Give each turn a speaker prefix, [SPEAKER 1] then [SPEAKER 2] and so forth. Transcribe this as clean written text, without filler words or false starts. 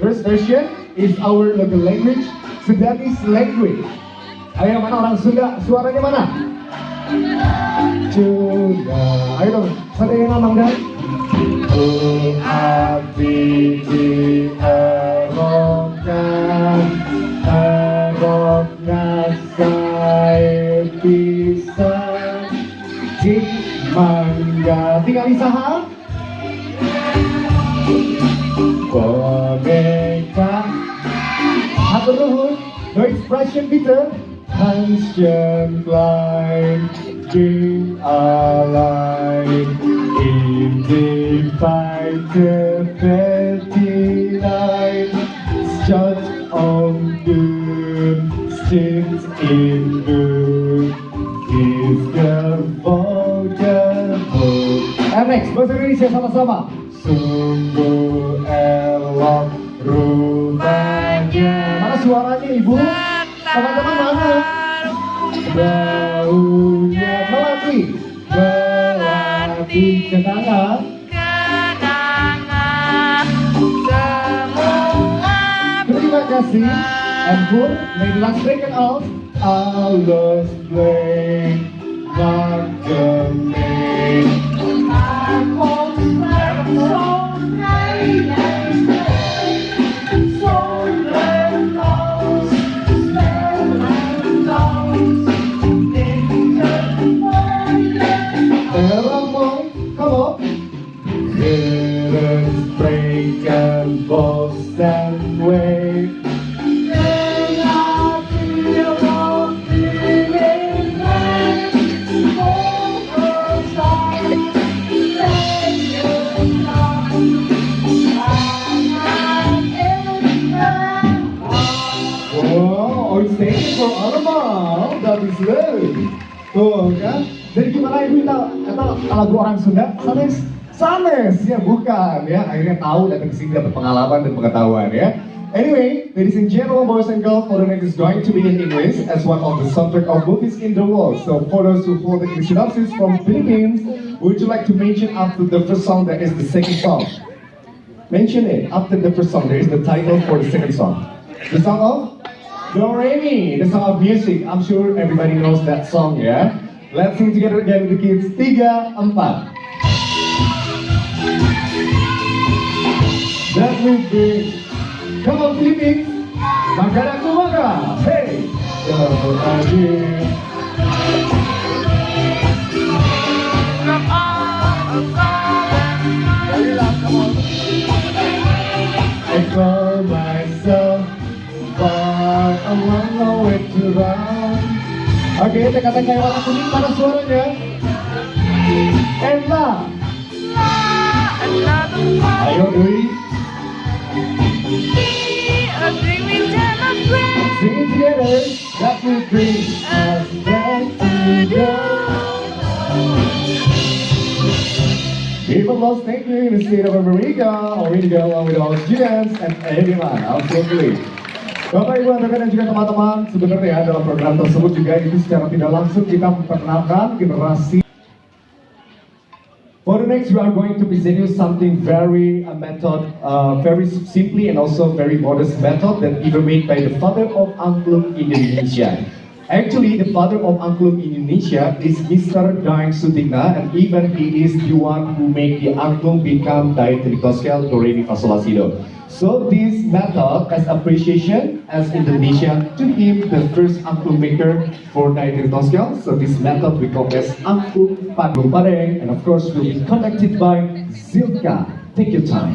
[SPEAKER 1] first version is our local language, Sundanese language. Ayo, mana orang Sunda? Suaranya mana? Juga. Ayo dong, ada yang ngomong kan? Abdi di Erokna saya bisa di mangga. Tinggal isaha. Boneka Hatur nuhun, no expression bitte. Handchen klein, ging allein in die weite Welt hinein. Statt steht in Glück, ist geworden. Next, bahasa Indonesia sama-sama. Sungguh elok rumahnya. Mana suaranya ibu? Teman-teman mana? Baunya melati kenangan semua. Terima kasih. And good, may the last break it out. Alles blank, makkelijk. Tuh kan, jadi gimana ibu atau lagu orang Sunda? Sanes ya bukan ya. Akhirnya tahu datang ke sini dapat pengalaman dan pengetahuan ya. Anyway, ladies and gentlemen, boys and girls, for the next is going to be in English as one of the soundtrack of movies in the world. So for those who hold the English synopsis from Philippines, would you like to mention after the first song that is the second song? Mention it after the first song. There is the title for the second song. The song of Do-Re-Mi, the song of music. I'm sure everybody knows that song, yeah? Let's sing together again with the kids. 3, 4. That will be, come on Philippines, Magana Kumaga, hey! I call myself far along the way to run. Oke, kata kayak warna kuning, mana suaranya? Ella. Ayo Dwi. Sing it together. That will bring us back together. People lost thinking in the state of America, or we go along with all students and everyone. Absolutely. Bapak, Ibu, rekan dan juga teman-teman, sebenarnya dalam program tersebut juga itu secara tidak langsung kita memperkenalkan generasi. For the next, we are going to present you something very very simply and also very modest method that even made by the father of angklung Indonesia. Actually, the father of angklung Indonesia is Mr. Daeng Sutikna, and even he is the one who made the angklung become diatonical do-re-mi fa sol la si do. So this method as appreciation as Indonesia to him the first angklung maker for diatonical. So this method we call as angklung bareng, and of course will be conducted by Zilka. Take your time.